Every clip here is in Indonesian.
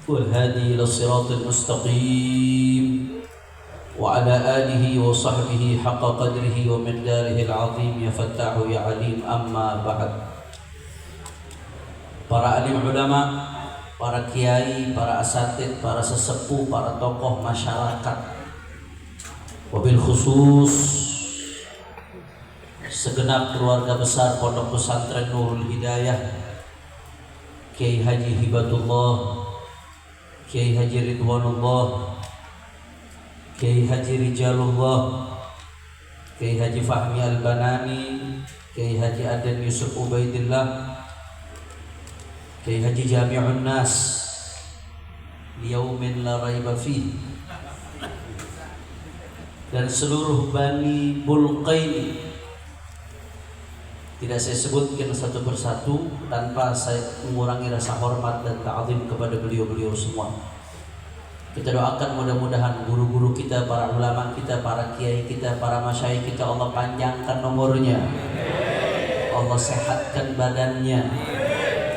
والهادي إلى الصراط المستقيم وعلى آله وصحبه حق قدره ومقداره العظيم يا فتاح يا عليم. أما بعد. Para alim ulama, para kiai, para asatid, para sesepuh, para tokoh masyarakat, wabil khusus segenap keluarga besar Pondok Pesantren Nurul Hidayah, Kiai Haji Hibatullah, Kiai Haji Ridwanullah, Kiai Haji Rijalullah, Kiai Haji Fahmi Al-Banani, Kiai Haji Aden Yusuf Ubaidillah, Kiai Haji Jami'un Nas liyaumin la raiba fih, dan seluruh Bani Bulqaini. Tidak saya sebutkan satu persatu tanpa saya mengurangi rasa hormat dan ta'zim kepada beliau-beliau semua. Kita doakan mudah-mudahan guru-guru kita, para ulama kita, para kiai kita, para masyayikh kita, Allah panjangkan umurnya, Allah sehatkan badannya,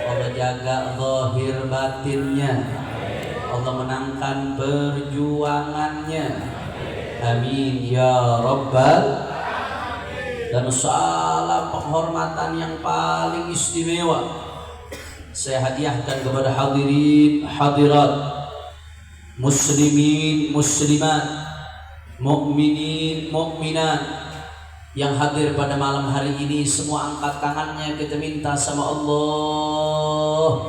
Allah jaga zahir batinnya, Allah menangkan perjuangannya. Amin ya rabbal. Dan salam penghormatan yang paling istimewa saya hadiahkan kepada hadirin hadirat, muslimin muslimat, mukminin mukminat yang hadir pada malam hari ini. Semua angkat tangannya, kita minta sama Allah,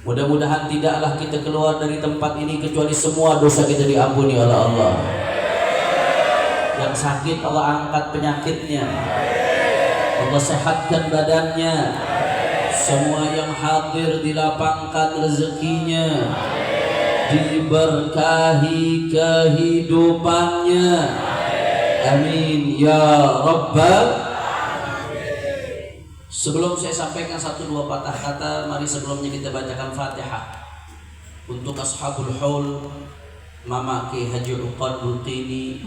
mudah-mudahan tidaklah kita keluar dari tempat ini kecuali semua dosa kita diampuni oleh Allah. Yang sakit Allah angkat penyakitnya, Allah sehatkan badannya. Semua yang hadir dilapangkan rezekinya, diberkahi kehidupannya. Amin ya rabbal. Sebelum saya sampaikan satu dua patah kata, mari sebelumnya kita bacakan Fatihah untuk ashabul haul, Mama Ki Haji Uqad Bulqini,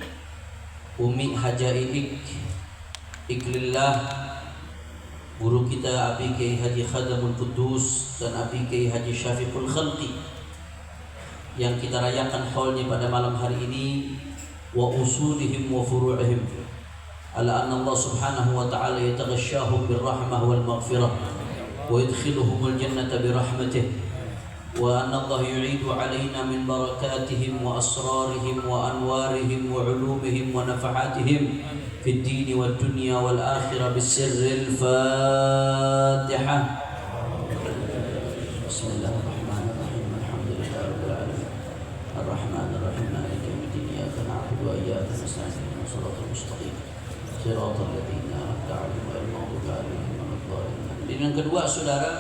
Umi Haja Iklillah, guru kita Abi Kiai Haji Khadamul Qudus dan Abi Kiai Haji Syafiqul Khalqi yang kita rayakan haulnya pada malam hari ini, wa usulihim wa furu'ihim, ala anna Allah subhanahu wa ta'ala yataghashshahum birrahmah wal maghfirah wa yudkhiluhumul jannata birahmatih, wa anna Allah yu'idu alaina min barakatihim wa asrarihim wa anwarihim wa ulumihim wa nafahatihim fid dini wad dunya wal akhirah bisirril Fatihah. Bismillahirrahmanirrahim. Alhamdulillahirabbil alamin. Arrahmanir rahim. Maliki yaumiddin. Iyyaka na'budu wa iyyaka nasta'in. Ihdinas siratal mustaqim. Shiratal ladzina an'amta 'alaihim ghairil maghdubi 'alaihim waladdallin. Yang kedua, saudara,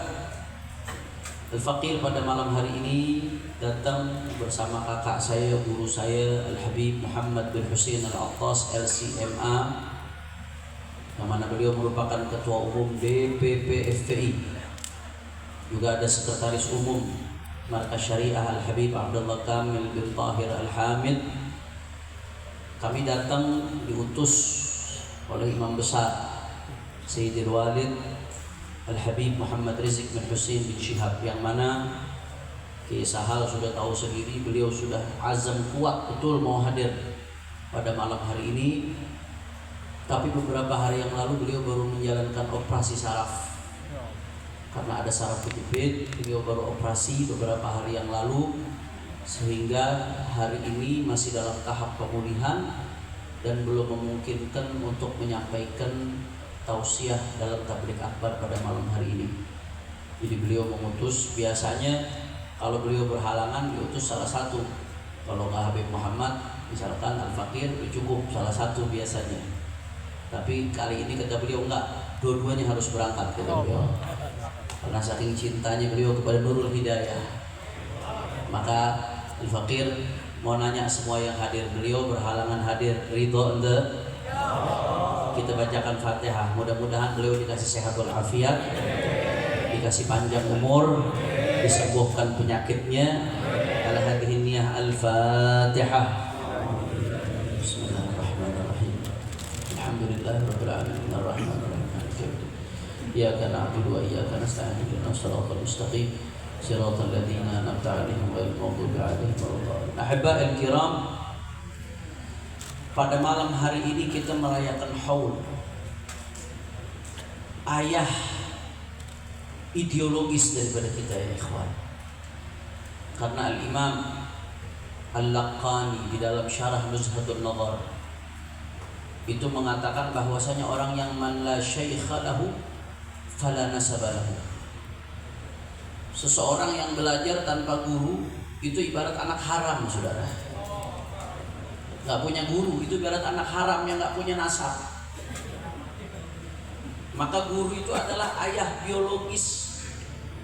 Al-Faqir pada malam hari ini datang bersama kakak saya, guru saya Al-Habib Muhammad bin Husain Al-Attas LCMA, yang mana beliau merupakan ketua umum DPP FPI, juga ada sekretaris umum Markas Syariah Al-Habib Abdullah Kamil bin Tahir Al-Hamid. Kami datang diutus oleh Imam Besar Sayyidil Walid Al-Habib Muhammad Rizq bin Husain bin Syihab, yang mana Kiai Sahal sudah tahu sendiri, beliau sudah azam kuat betul mau hadir pada malam hari ini. Tapi beberapa hari yang lalu beliau baru menjalankan operasi saraf, karena ada saraf kejepit. Beliau baru operasi beberapa hari yang lalu, sehingga hari ini masih dalam tahap pemulihan dan belum memungkinkan untuk menyampaikan tausiah dalam tabligh akbar pada malam hari ini. Jadi beliau mengutus, biasanya kalau beliau berhalangan diutus salah satu, kalau nggak Habib Muhammad misalkan Al-Faqir cukup salah satu biasanya. Tapi kali ini kata beliau enggak, dua-duanya harus berangkat kata beliau, karena saking cintanya beliau kepada Nurul Hidayah. Maka Al-Faqir mau nanya semua yang hadir, beliau berhalangan hadir, ridho ente? Kita bacakan Fatihah, mudah-mudahan beliau dikasih sehat walafiat, dikasih panjang umur, disembuhkan penyakitnya. Ala hadhihi niyah Al-Fatihah. Bismillahirrahmanirrahim. Alhamdulillahirabbil alamin arrahmanirrahim maliki yaumiddin. Iyyaka na'budu wa iyyaka nasta'in ihdinas siratal mustaqim صراط الذين أنعمت عليهم غير المغضوب عليهم ولا الضالين. Ahiba'il kiram, pada malam hari ini kita merayakan Haul, ayah ideologis daripada kita ya ikhwan. Karena Al-Imam Al-Laqani di dalam syarah Nuzhatun Nazar itu mengatakan bahwasanya orang yang man la syaikha lahu fala nasaba lahu. Seseorang yang belajar tanpa guru itu ibarat anak haram, saudara. Gak punya guru itu ibarat anak haram yang gak punya nasab. Maka guru itu adalah ayah biologis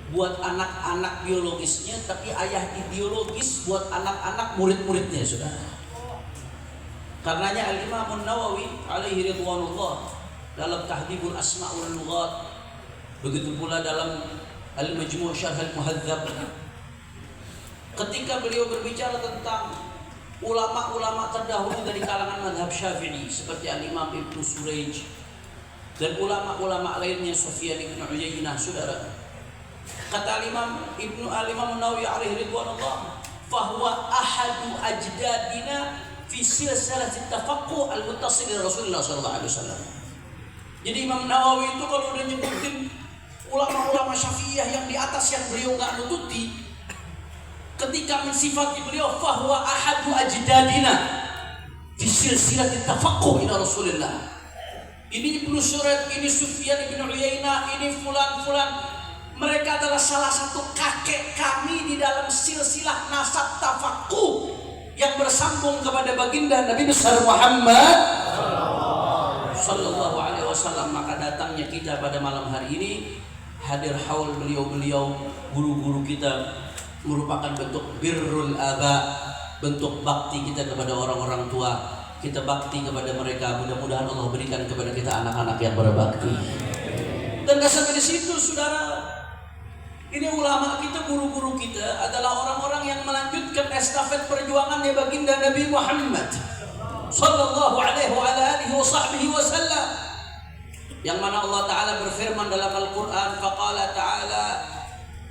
buat anak-anak biologisnya, tapi ayah ideologis buat anak-anak murid-muridnya, saudara. Karenanya Al-Imam An-Nawawi alaihi ridwanullah dalam Tahdhibul Asma' wal Lughat, begitu pula dalam Al-Majmu' Syarh Al-Muhadzab, ketika beliau berbicara tentang ulama-ulama terdahulu dari kalangan mazhab Syafi'i seperti Al-Imam Ibnu Surayj dan ulama-ulama lainnya, Sufyan bin Uyainah, saudara. Kata Al-Imam An-Nawawi alaihi ridwanullah, fahuwa ahadu ajdadina fi silsilatit tafaqquh al-muttasil ila Rasulullah sallallahu alaihi wasallam. Jadi Imam Nawawi itu kalau udah nyebutin ulama-ulama Syafi'iyah yang di atas yang beliau enggak nututi, ketika mensifati beliau fahuwa ahadu ajdadina fi silsilatit tafaqquh ila Rasulullah. Ini Ibnu Surayj, ini Sufyan bin Uyainah, ini fulan-fulan, mereka adalah salah satu kakek kami di dalam silsilah nasab tafaqquh yang bersambung kepada baginda Nabi besar Muhammad sallallahu alaihi wasallam. Maka datangnya kita pada malam hari ini hadir haul beliau-beliau guru-guru kita merupakan bentuk birrul aba, bentuk bakti kita kepada orang-orang tua. Kita bakti kepada mereka, mudah-mudahan Allah berikan kepada kita anak-anak yang berbakti. Dan gak sampai di situ, saudara. Ini ulama kita, guru-guru kita adalah orang-orang yang melanjutkan estafet perjuangannya baginda Nabi Muhammad sallallahu alaihi wa alihi wa sahbihi wasallam, yang mana Allah Ta'ala berfirman dalam Al-Quran, faqala ta'ala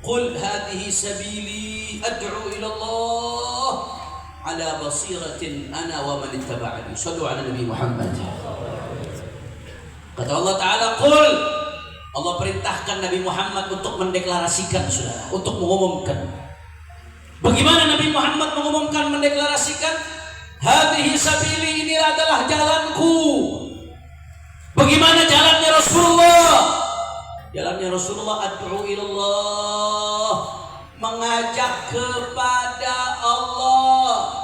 qul hadhihi sabili ad'u ila Allah ala basiratin ana wa man ittaba'ani. Shallu ala Nabi Muhammad. Kata Allah Ta'ala, qul, Allah perintahkan Nabi Muhammad untuk mendeklarasikan, saudara, untuk mengumumkan. Bagaimana Nabi Muhammad mengumumkan, mendeklarasikan? Hadhihi sabili, ini adalah jalanku. Bagaimana jalannya Rasulullah? Jalannya Rasulullah ad'u ilallah, mengajak kepada Allah.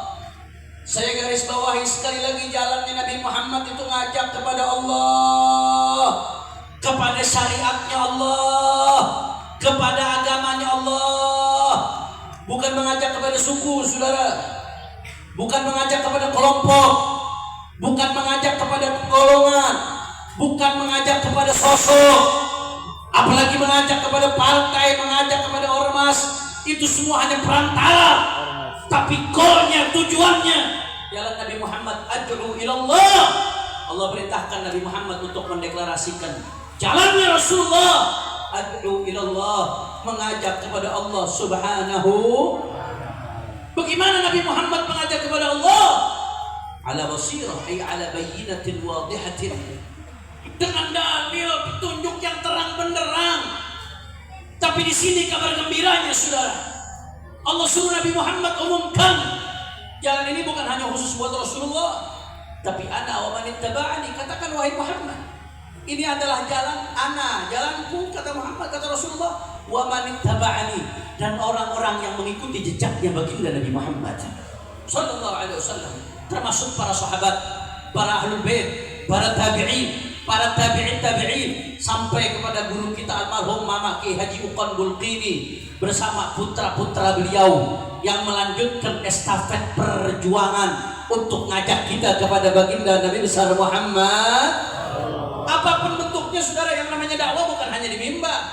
Saya garis bawahi sekali lagi, jalannya Nabi Muhammad itu ngajak kepada Allah, kepada syariatnya Allah, kepada agamanya Allah. Bukan mengajak kepada suku, saudara. Bukan mengajak kepada kelompok. Bukan mengajak kepada golongan. Bukan mengajak kepada sosok. Apalagi mengajak kepada partai, mengajak kepada ormas. Itu semua hanya perantara. Tapi goalnya, tujuannya, jalan Nabi Muhammad ad'u ilallah. Allah perintahkan Nabi Muhammad untuk mendeklarasikan jalannya Rasulullah ad'u ilallah, mengajak kepada Allah subhanahu. Bagaimana Nabi Muhammad mengajak kepada Allah? Ala basirah, ay ala bayyinatin wadihatin, dengan dalil petunjuk yang terang benderang. Tapi di sini kabar gembiranya, saudara. Allah suruh Nabi Muhammad umumkan jalan ini bukan hanya khusus buat Rasulullah, tapi ana wa man ittaba'ani, katakan wahai Muhammad, ini adalah jalan ana, jalanku, kata Muhammad, kata Rasulullah, wa man ittaba'ani, dan orang-orang yang mengikuti jejaknya baginda Nabi Muhammad sallallahu alaihi wasallam, termasuk para sahabat, para ahlul bait, para tabi'in, para tabi'in, sampai kepada guru kita almarhum Mama Ki Haji Uqan Bulqini bersama putra-putra beliau yang melanjutkan estafet perjuangan untuk ngajak kita kepada baginda Nabi besar Muhammad. Apapun bentuknya, saudara, yang namanya dakwah bukan hanya di mimbar.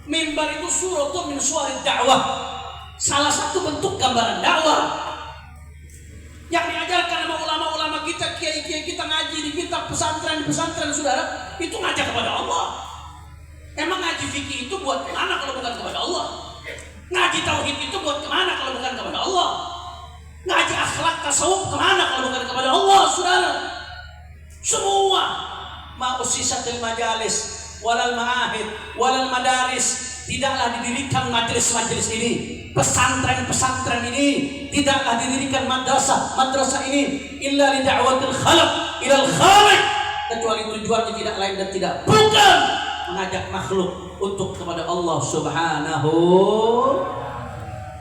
Mimbar itu suratun min suwarid dakwah, salah satu bentuk gambaran dakwah yang diajarkan sama ulama-ulama kita, kiai-kiai kita ngaji di kitab pesantren, saudara, itu ngajak kepada Allah. Emang ngaji fikih itu buat mana kalau bukan kepada Allah? Ngaji tauhid itu buat kemana kalau bukan kepada Allah? Ngaji akhlak tasawuf kemana kalau bukan kepada Allah, saudara? Semua ma'usisatil majalis walal ma'ahid walal madaris, tidaklah didirikan majelis-majelis ini, pesantren-pesantren ini, tidaklah didirikan madrasah ini illa li da'watil khalq ilal khaliq, kecuali tujuannya tidak lain dan tidak bukan mengajak makhluk untuk kepada Allah Subhanahu.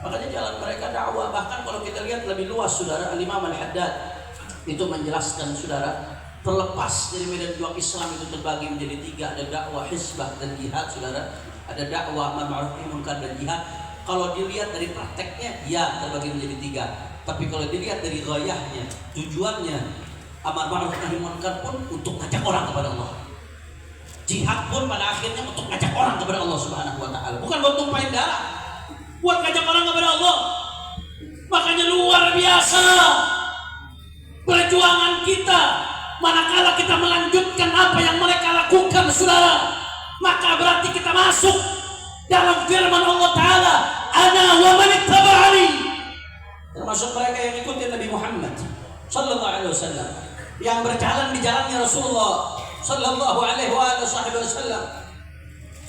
Makanya jalan mereka dakwah, bahkan kalau kita lihat lebih luas, saudara, Al-Imam Al-Haddad itu menjelaskan, saudara, terlepas dari medan juang Islam itu terbagi menjadi 3, ada dakwah, hizbah dan jihad, saudara. Ada dakwah amar ma'ruf nahi munkar dan jihad. Kalau dilihat dari prakteknya, ya terbagi menjadi 3. Tapi kalau dilihat dari ghayahnya, tujuannya, amar ma'ruf nahi munkar pun untuk ngajak orang kepada Allah. Jihad pun pada akhirnya untuk ngajak orang kepada Allah Subhanahu wa taala, bukan buat tumpahin darah, buat ngajak orang kepada Allah. Makanya luar biasa perjuangan kita manakala kita melanjutkan apa yang mereka lakukan, saudara. Maka berarti kita masuk dalam firman Allah Ta'ala, ana wa man ittaba'ani, termasuk mereka yang ikuti Nabi Muhammad sallallahu alaihi wasallam, yang berjalan di jalannya Rasulullah sallallahu alaihi wasallam.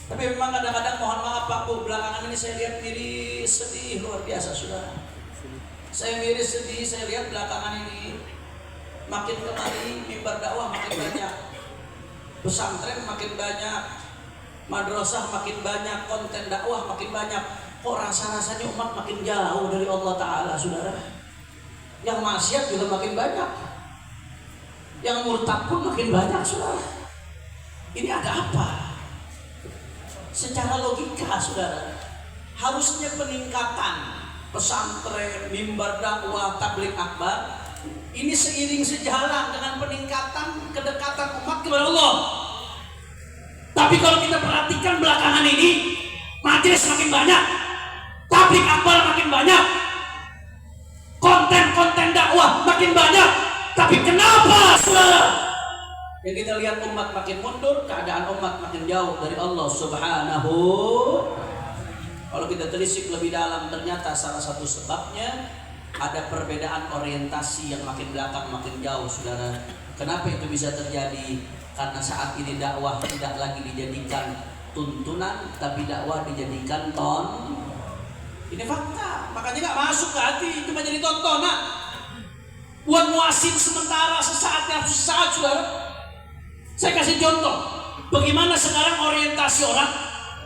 Tapi memang kadang-kadang, mohon maaf Pak Bu, belakangan ini saya lihat diri sedih luar biasa, saudara. Saya miris sedih, saya lihat belakangan ini makin kemari mimbar dakwah makin banyak, pesantren makin banyak, madrasah makin banyak, konten dakwah makin banyak. Kok rasa-rasanya umat makin jauh dari Allah Ta'ala, saudara. Yang maksiat juga makin banyak, yang murtad pun makin banyak, saudara. Ini ada apa? Secara logika, saudara, harusnya peningkatan pesantren, mimbar dakwah, tabligh akbar ini seiring sejalan dengan peningkatan kedekatan umat kepada Allah. Tapi kalau kita perhatikan belakangan ini, majelis makin banyak, tabligh akbar makin banyak, konten-konten dakwah makin banyak. Tapi kenapa, saudara? Yang kita lihat umat makin mundur, keadaan umat makin jauh dari Allah Subhanahu. Kalau kita telisik lebih dalam, ternyata salah satu sebabnya ada perbedaan orientasi yang makin belakang makin jauh, saudara. Kenapa itu bisa terjadi? Karena saat ini dakwah tidak lagi dijadikan tuntunan, tapi dakwah dijadikan ini fakta. Makanya nggak masuk ke hati, cuma jadi tontonan buat muasin sementara, sesaat, saudara. Saya kasih contoh bagaimana sekarang orientasi orang,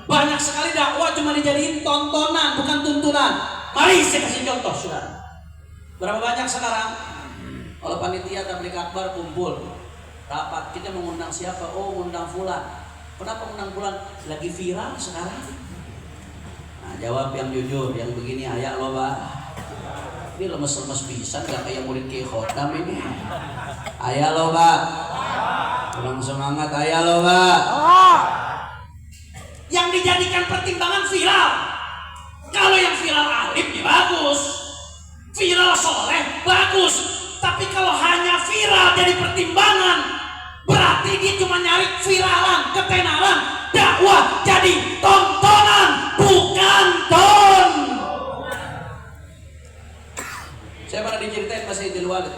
banyak sekali dakwah cuma dijadiin tontonan, bukan tuntunan. Mari saya kasih contoh, saudara. Berapa banyak sekarang kalau panitia tabligh akbar kumpul rapat, kita mengundang siapa? Oh, undang fulan. Kenapa undang fulan? Lagi viral sekarang. Nah, jawab yang jujur, yang begini ayak loh, Pak. Ini lemes-lemes pisan, gak kayak murid Kiai Khodam ini. Ayak loh, Pak. Kurang semangat, ayak loh, Pak. Yang dijadikan pertimbangan viral. Kalau yang viral alim ya bagus, viral soleh bagus. Tapi kalau hanya viral jadi pertimbangan, berarti dia cuma nyari viralan, ketenaran. Dakwah jadi tontonan, bukan ton. Saya pernah diceritain Mas Sayyidil Walid,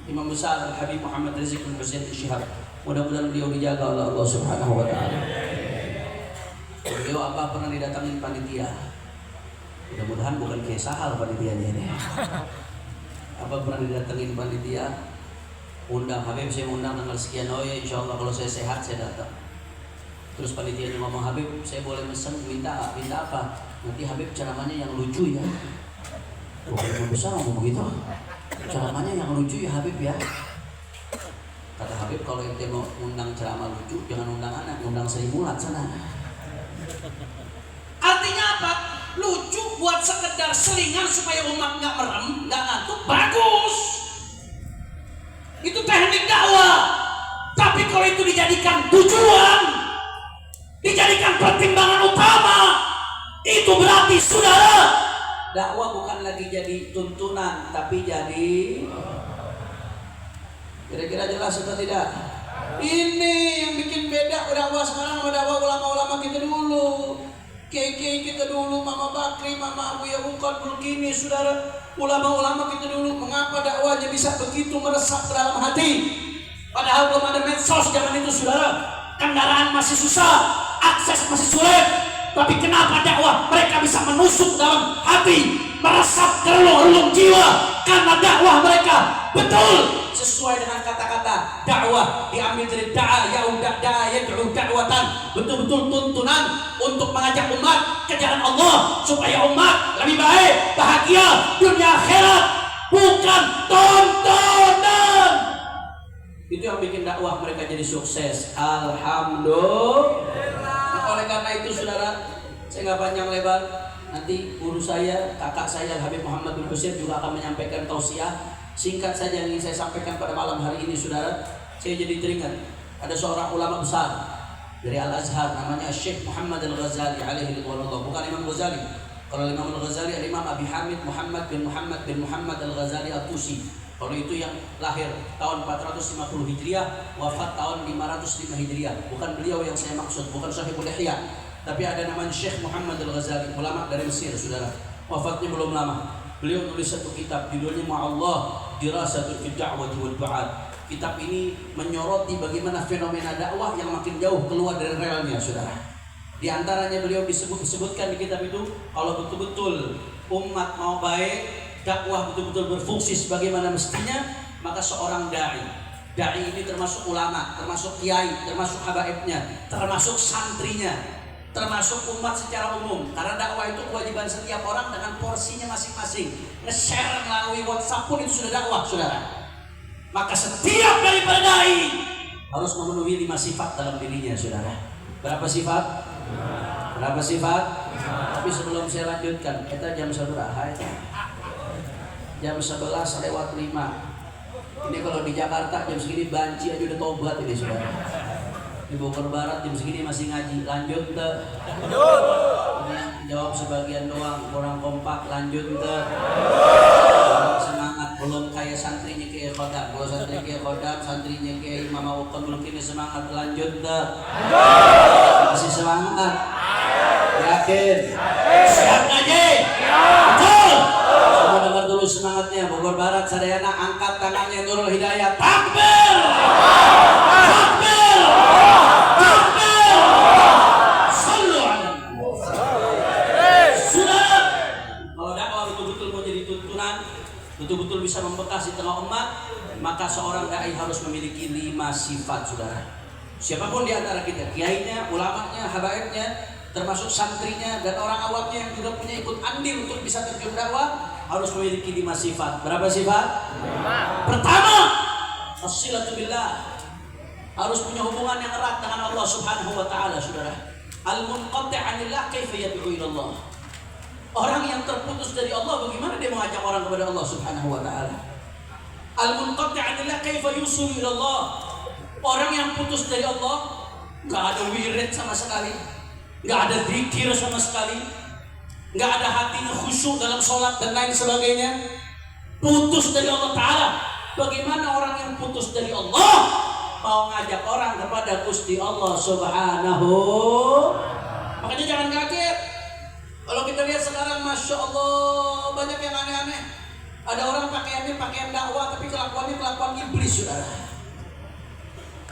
Imam besar Al-Habib Muhammad Rizik bin Husain Syihab. Mudah-mudahan beliau dijaga oleh Allah Subhanahu wa taala. Beliau apa pernah didatangin panitia? Mudah-mudahan bukan kayak Sahal panitianya ini. Apa pernah didatengin panitia? Undang Habib, saya undang tanggal sekian. Oh ya, insya Allah kalau saya sehat saya datang. Terus panitianya ngomong, Habib saya boleh mesen, minta apa? Nanti Habib ceramahnya yang lucu ya. Bukan besar ngomong begitu. Ceramahnya yang lucu ya Habib ya. Kata Habib, kalau ente mau undang ceramah lucu, jangan undang anak, undang Sri Mulat sana. Artinya apa? Lucu buat sekedar selingan supaya umat nggak merem, nggak ngantuk, bagus. Itu teknik dakwah. Tapi kalau itu dijadikan tujuan, dijadikan pertimbangan utama, itu berarti, saudara, dakwah bukan lagi jadi tuntunan, tapi jadi. Kira-kira jelas atau tidak? Ini yang bikin beda dakwah sekarang sama dakwah ulama-ulama kita dulu. Kiai kita dulu, Mama Bakri, Mama Abu Yahukad, Bulkini, saudara, ulama-ulama kita dulu, mengapa dakwahnya bisa begitu meresap ke dalam hati? Padahal belum ada medsos zaman itu, saudara. Kendaraan masih susah, akses masih sulit. Tapi kenapa dakwah mereka bisa menusuk dalam hati, meresap ke relung-relung jiwa? Karena dakwah mereka betul sesuai dengan kata-kata dakwah, diambil dari da'a yad'u da'watan, betul-betul tuntunan untuk mengajak umat ke jalan Allah supaya umat lebih baik, bahagia dunia akhirat, bukan tontonan. Itu yang bikin dakwah mereka jadi sukses. Alhamdulillah. Oleh karena itu, saudara, saya nggak panjang lebar. Nanti guru saya, kakak saya Habib Muhammad bin Husain juga akan menyampaikan tausiah. Singkat saja yang ingin saya sampaikan pada malam hari ini, saudara. Saya jadi teringat ada seorang ulama besar dari Al-Azhar, namanya Syekh Muhammad Al-Ghazali alaihi ridwanullah. Bukan Imam Ghazali. Kalau Imam Al-Ghazali ada Imam Abi Hamid Muhammad bin Muhammad Al-Ghazali At-Tusi. Kalau itu yang lahir tahun 450 Hijriah, wafat tahun 505 Hijriah. Bukan beliau yang saya maksud, bukan Sahibul Ihya. Tapi ada namanya Syekh Muhammad Al-Ghazali, ulama dari Mesir, saudara. Wafatnya belum lama. Beliau tulis satu kitab, judulnya Ma'allah Dirasatul fi Da'wati wal Ba'ad. Kitab ini menyoroti bagaimana fenomena dakwah yang makin jauh keluar dari relnya, saudara. Di antaranya beliau disebutkan di kitab itu, kalau betul-betul umat mau baik, dakwah betul-betul berfungsi sebagaimana mestinya, maka seorang dai ini termasuk ulama, termasuk kiai, termasuk habaibnya, termasuk santrinya, termasuk umat secara umum. Karena dakwah itu kewajiban setiap orang dengan porsinya masing-masing. Nge-share melalui WhatsApp pun itu sudah dakwah, saudara. Maka setiap daripada dai harus memenuhi 5 sifat dalam dirinya, saudara. Berapa sifat? Berapa sifat? Tapi sebelum saya lanjutkan, kita jam seberapa? Jam 11 lewat 5. Ini kalau di Jakarta jam segini banci aja udah tobat ini, saudara. Di Bogor Barat jam segini masih ngaji. Lanjut te. Ini jawab sebagian doang, kurang kompak. Lanjut te. Semangat, belum kayak santrinya kayak Khodam. Kalau santrinya kayak Khodam, santrinya kayak Imam Awqan mungkin semangat. Lanjut te. Masih semangat. Yakin? Siap ngaji? Betul. Semua dengar dulu semangatnya. Bogor Barat sadayana angkat tangannya Nurul Hidayah. Takbir! Takbir! Takbir! Sallu ala Sudah. Kalau dakwah betul-betul mau jadi tuntunan, betul-betul bisa membekas di tengah umat, maka seorang dai harus memiliki 5 sifat, saudara. Siapapun di antara kita, kiainya, ulamanya, habaibnya, termasuk santrinya dan orang awamnya yang juga punya ikut andil untuk bisa terjun dakwah, harus memiliki 5 sifat. Berapa sifat? 5. Pertama, as-silatu billah. Harus punya hubungan yang erat dengan Allah Subhanahu wa taala, saudara. Al-munqati' 'anillah kaifa yad'u ila Allah. Orang yang terputus dari Allah, bagaimana dia mengajak orang kepada Allah Subhanahu wa taala? Al-munqati' 'anillah kaifa yusul ila Allah. Orang yang putus dari Allah, enggak ada wirid sama sekali, enggak ada zikir sama sekali, enggak ada hatinya khusyuk dalam sholat dan lain sebagainya, putus dari Allah Ta'ala. Bagaimana orang yang putus dari Allah mau ngajak orang kepada Gusti Allah Subhanahu? Makanya jangan kaget kalau kita lihat sekarang, Masya Allah, banyak yang aneh-aneh. Ada orang pakaiannya pakaian dakwah, tapi kelakuannya kelakuan iblis, saudara.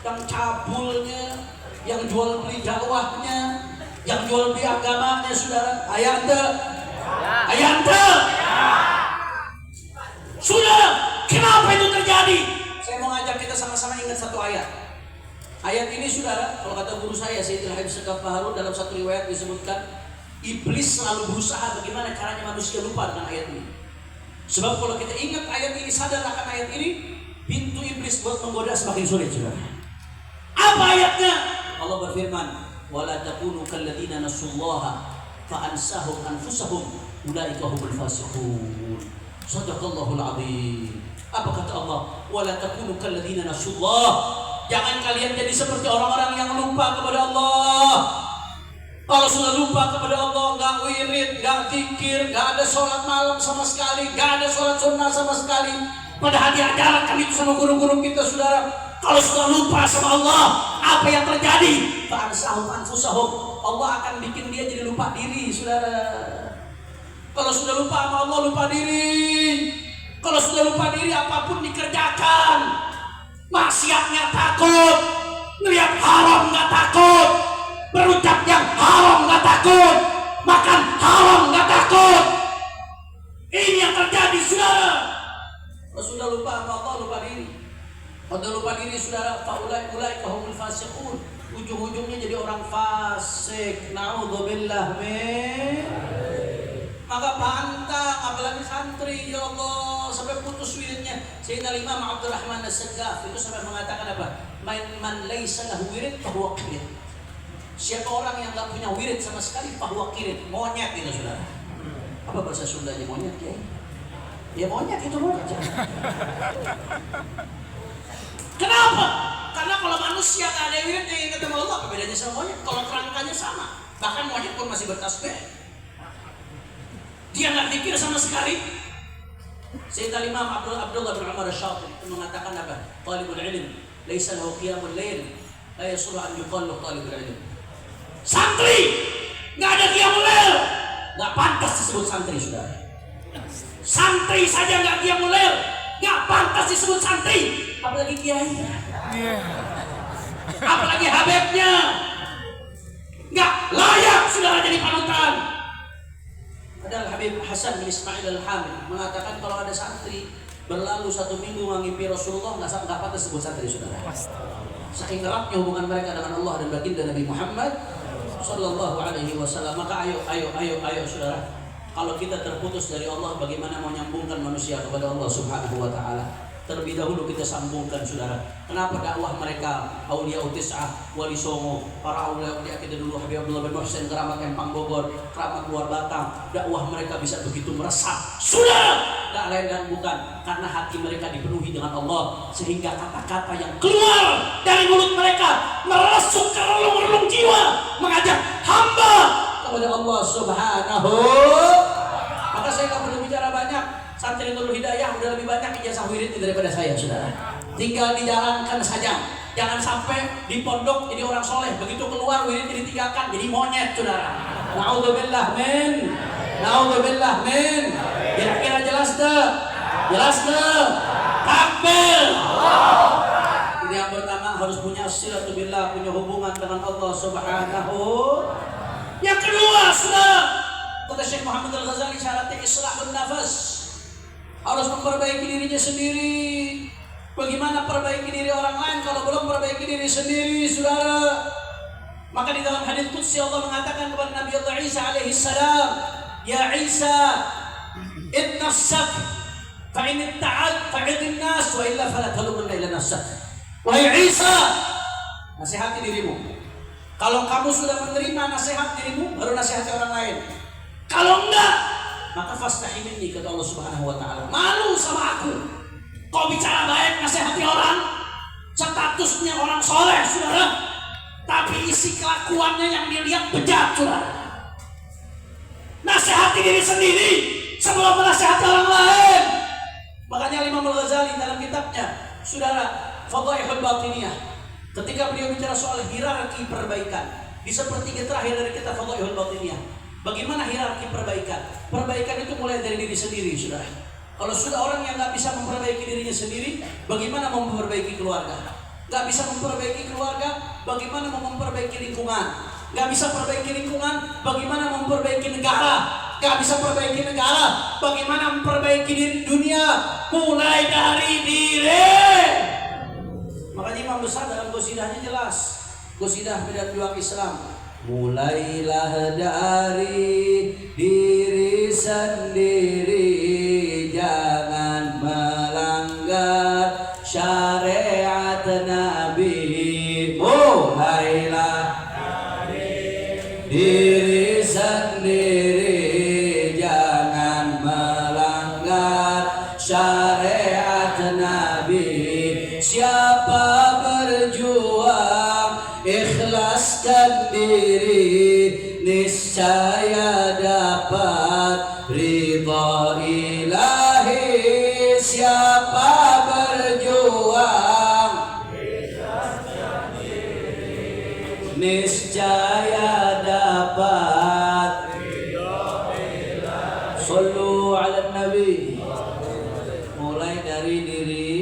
Yang cabulnya, yang jual beli dakwahnya, yang jual beli agamanya, saudara. Ayante. Sudah, kenapa itu terjadi? Saya mau ngajak kita sama-sama ingat satu ayat. Ayat ini, saudara, kalau kata guru saya, Sayyidil Habib Segaf Baharun, dalam satu riwayat disebutkan, iblis selalu berusaha bagaimana caranya manusia lupa dengan ayat ini. Sebab kalau kita ingat ayat ini, sadar akan ayat ini, pintu iblis buat menggoda semakin sulit, saudara. Apa ayatnya? Allah berfirman, wala takunu kalladzina nasullaha fa ansahum anfusahum ulaika humul fasiqun. Shadaqallahul azim. Apa kata Allah? Wala takunu kalladzina nasullah. Jangan kalian jadi seperti orang-orang yang lupa kepada Allah. Kalau sudah lupa kepada Allah, enggak wirid, enggak zikir, enggak ada sholat malam sama sekali, enggak ada sholat sunnah sama sekali. Padahal diajarkan itu sama guru-guru kita, saudara. Kalau sudah lupa sama Allah, Apa yang terjadi? Fa'ansahum anfusahum. Allah akan bikin dia jadi lupa diri, saudara. Kalau sudah lupa sama Allah, lupa diri. Kalau sudah lupa diri, apapun dikerjakan. Maksiat nggak takut, ngeliat haram nggak takut, berucap yang haram nggak takut, makan haram nggak takut. Ini yang terjadi, saudara. Kalau sudah lupa sama Allah, lupa diri. Kalau lupa diri, saudara, faulai kahumul fasiqun. Ujung-ujungnya jadi orang fasik. Na'udzubillah min. Maka pantang, apalagi santri, ya Allah, sampai putus wiridnya. Sayyidina Imam Abdurrahman As-Saggaf itu sampai mengatakan apa? Man laisa lahu wirid fahuwa qirid. Siapa orang yang enggak punya wirid sama sekali, fahuwa qirid, monyet itu, saudara. Apa bahasa Sundanya monyet, ya? Ya monyet itu monyet. Kenapa? Karena kalau manusia nggak ada wirid yang ingin ketemu Allah, apa bedanya sama monyet? Kalau kerangkanya sama, bahkan monyet pun masih bertasbih. Dia nggak pikir sama sekali. Sayyidina Imam Abdullah bin Umar Asy-Syatibi itu mengatakan apa? Talibul ilm laisa lahu qiyamul lail, la yasulu an yuqal lahu talibul ilm. Santri nggak ada qiyamul lail, nggak pantas disebut santri, saudara. Santri saja nggak qiyamul lail, nggak pantas disebut santri, apalagi kiai, apalagi habibnya. Nggak layak, saudara, jadi panutan. Padahal Habib Hasan bin Ismail Al-Hamid mengatakan kalau ada santri berlalu 1 minggu mengimpi Rasulullah, nggak pantas disebut santri, saudara. Saking eratnya hubungan mereka dengan Allah dan baginda Nabi Muhammad Sallallahu Alaihi Wasallam. Maka ayo, saudara. Kalau kita terputus dari Allah, bagaimana mau nyambungkan manusia kepada Allah Subhanahu Wa Taala? Terlebih dahulu kita sambungkan, saudara. Kenapa dakwah mereka Aulia Utis'ah, Wali Songo, para aulia kita dulu, Habib Abdullah bin Muhsin, keramat Empang Bogor, keramat luar Batang, dakwah mereka bisa begitu meresap, saudara? Tak lain dan bukan karena hati mereka dipenuhi dengan Allah, sehingga kata-kata yang keluar dari mulut mereka merasuk ke relung-relung jiwa, mengajak hamba kepada Allah Subhanahu. Maka saya nggak perlu bicara banyak. Santri Nurul Hidayah udah lebih banyak ijazah wirid daripada saya, saudara. Tinggal dijalankan saja. Jangan sampai di pondok jadi orang soleh, begitu keluar wirid ditinggalkan jadi monyet, saudara. Na'udzubillah min. Na'udzubillah min. Kira-kira jelas deh? Jelas deh? Takbir. Ini yang pertama, harus punya silaturahmi, punya hubungan dengan Allah Subhanahu. Yang kedua, saudara, kata Syekh Muhammad Al-Ghazali, syaratnya islahun nafas. Harus memperbaiki dirinya sendiri. Bagaimana perbaiki diri orang lain kalau belum perbaiki diri sendiri, saudara? Maka di dalam hadits qudsi Allah mengatakan kepada Nabi Allah Isa alaihi salam, "Ya Isa, id nafsak, fa in ta'ad fa'idin nas, wa illa fala talumanna ila nafsak." Wahai Isa, nasihati dirimu. Kalau kamu sudah menerima nasihat dirimu, baru nasihati orang lain. Kalau enggak, maka fastahi minni, kata Allah Subhanahu Wa Taala. Malu sama aku. Kau bicara baik, nasihati orang, statusnya orang soleh, saudara, tapi isi kelakuannya yang dilihat bejat, saudara. Nasihati diri sendiri sebelum menasihati orang lain. Makanya Imam Al-Ghazali dalam kitabnya, saudara, Fadhaihul Batiniyah, ketika beliau bicara soal hierarki perbaikan, di sepertiga terakhir dari kitab Fadhaihul Batiniyah, bagaimana hierarki perbaikan? Perbaikan itu mulai dari diri sendiri, saudara. Kalau sudah orang yang nggak bisa memperbaiki dirinya sendiri, bagaimana mau memperbaiki keluarga? Nggak bisa memperbaiki keluarga, bagaimana mau memperbaiki lingkungan? Nggak bisa perbaiki lingkungan, bagaimana memperbaiki negara? Nggak bisa perbaiki negara, bagaimana memperbaiki dunia? Mulai dari diri. Makanya Imam Besar dalam Qasidahnya jelas. Qasidah Medan Juang Islam. Mulailah dari diri sendiri, jangan melanggar syariat Nabi. Mulailah dari diri sendiri, jangan melanggar syariat Nabi. Siapa berjuang ikhlaskan diri, niscaya dapat ridha ilahi. Siapa berjuang ikhlaskan diri, niscaya dapat. Sallu ala Nabi. Mulai dari diri.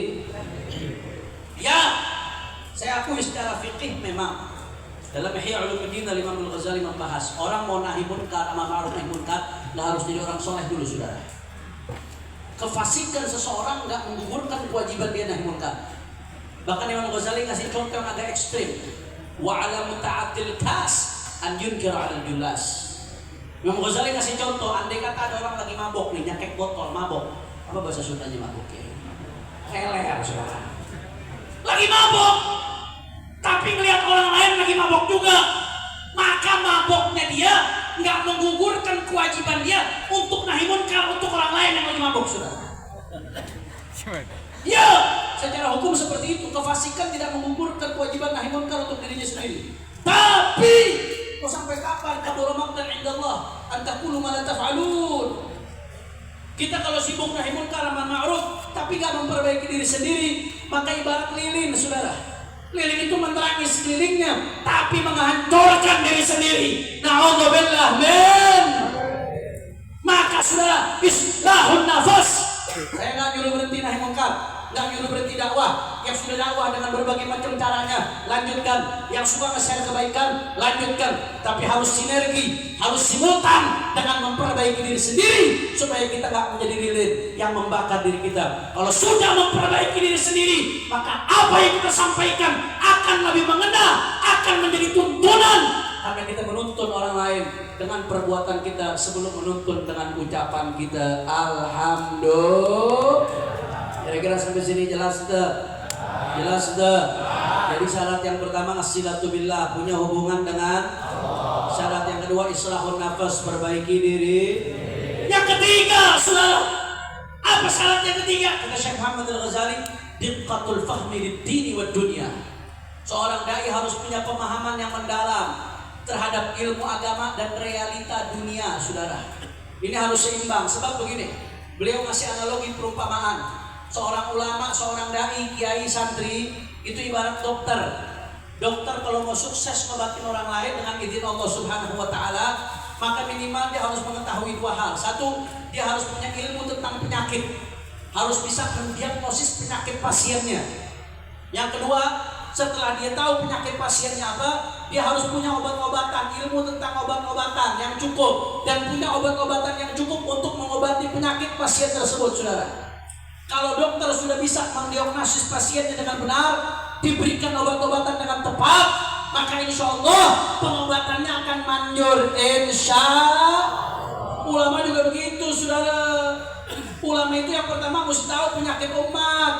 Ya, saya akui secara fikih memang dalam Ihya Ulumuddin Imam Al-Ghazali membahas orang mau nahi munkar, amar ma'ruf nahi munkar, nggak harus jadi orang soleh dulu, saudara. Kefasikan seseorang nggak menggugurkan kewajiban dia nahi munkar. Bahkan Imam Ghazali kasih contoh yang agak ekstrim. Wa 'ala muta'attil kas an yunkir 'ala al-julas. Imam Ghazali kasih contoh, andai kata ada orang lagi mabok nih, nyakek botol, mabok. Apa bahasa Sundanya mabok ya? Keler, saudara. Lagi mabok, tapi ngelihat orang lain lagi mabok juga, maka maboknya dia nggak menggugurkan kewajiban dia untuk nahi munkar untuk orang lain yang lagi mabok, saudara. Ya, secara hukum seperti itu, kefasikan tidak menggugurkan kewajiban nahi munkar untuk dirinya sendiri. Tapi mau sampai kapan kabura maqtan indallah an taqulu ma la taf'alun? Kita kalau sibuk nahi munkar amar ma'ruf tapi nggak memperbaiki diri sendiri, maka ibarat lilin, saudara. Lilin itu menerangi sekelilingnya tapi menghancurkan diri sendiri. Na'udzubillah min. Maka saudara, islahun nafas. Saya nggak nyuruh berhenti nahi munkar, nggak nyuruh berhenti dakwah. Yang sudah dakwah dengan berbagai macam caranya, lanjutkan. Yang suka nge-share kebaikan, lanjutkan. Tapi harus sinergi, harus simultan dengan memperbaiki diri sendiri supaya kita nggak menjadi lilin yang membakar diri kita. Kalau sudah memperbaiki diri sendiri, maka apa yang kita sampaikan akan lebih mengena, akan menjadi tuntunan. Karena kita menuntun orang lain dengan perbuatan kita sebelum menuntun dengan ucapan kita. Alhamdulillah. Kira-kira sampai sini jelas dah? Jelas dah? Jadi syarat yang pertama as-silatu billah, punya hubungan dengan Allah. Syarat yang kedua islahun nafas, perbaiki diri. Yang ketiga, saudara, apa syarat yang ketiga? Kata Syekh Muhammad Al-Ghazali, diqqatul fahmi lid-dini wad dunya. Seorang dai harus punya pemahaman yang mendalam terhadap ilmu agama dan realita dunia, saudara. Ini harus seimbang. Sebab begini, beliau ngasih analogi perumpamaan. Seorang ulama, seorang dai, kiai, santri itu ibarat dokter. Dokter kalau mau sukses ngobatin orang lain dengan izin Allah Subhanahu wa taala, maka minimal dia harus mengetahui dua hal. Satu, dia harus punya ilmu tentang penyakit. Harus bisa mendiagnosis penyakit pasiennya. Yang kedua, setelah dia tahu penyakit pasiennya apa, dia harus punya obat-obatan, ilmu tentang obat-obatan yang cukup, dan punya obat-obatan yang cukup untuk mengobati penyakit pasien tersebut, saudara. Kalau dokter sudah bisa mendiagnosis pasiennya dengan benar, diberikan obat-obatan dengan tepat, maka insya Allah pengobatannya akan manjur. Insya ulama juga begitu, saudara. Ulama itu yang pertama mesti tahu penyakit umat.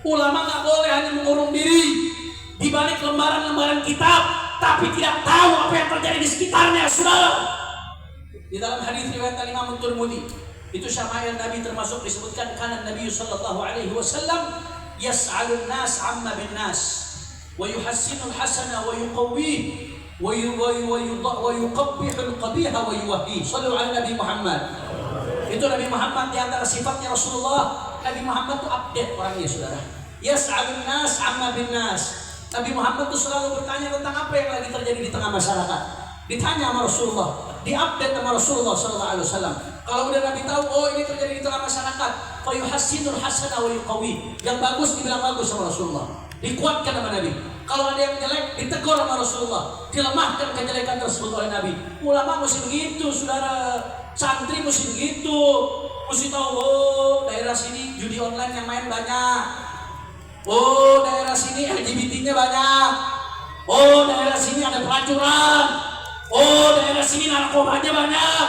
Ulama nggak boleh hanya mengurung diri di balik lembaran-lembaran kitab, tapi tidak tahu apa yang terjadi di sekitarnya, saudara. Di dalam hadis riwayat Imam Tirmidzi, itu syama'il Nabi termasuk disebutkan karena Nabi sallallahu alaihi wasallam yas'alun nas amma bin nas wa yuhassinul hasana wa yuqawwih wa yuqabbihul qabiha wa yuwahhi. Shallu ala Nabi Muhammad. Itu Nabi Muhammad, di antara sifatnya Rasulullah, Nabi Muhammad itu update orangnya, saudara. Yas'alun nas amma bin nas. Nabi Muhammad itu selalu bertanya tentang apa yang lagi terjadi di tengah masyarakat. Ditanya sama Rasulullah, diupdate sama Rasulullah sallallahu alaihi wasallam. Kalau udah Nabi tahu, oh ini terjadi di tengah masyarakat, fa yuhassinul hasana wa yuqawi. Yang bagus dibilang bagus sama Rasulullah, dikuatkan sama Nabi. Kalau ada yang jelek, ditegur sama Rasulullah, dilemahkan kejelekan tersebut oleh Nabi. Ulama mesti begitu, saudara. Santri mesti begitu, mesti tahu, oh daerah sini judi online yang main banyak, oh daerah sini LGBT-nya banyak, oh daerah sini ada pelacuran, oh daerah sini narkobanya banyak,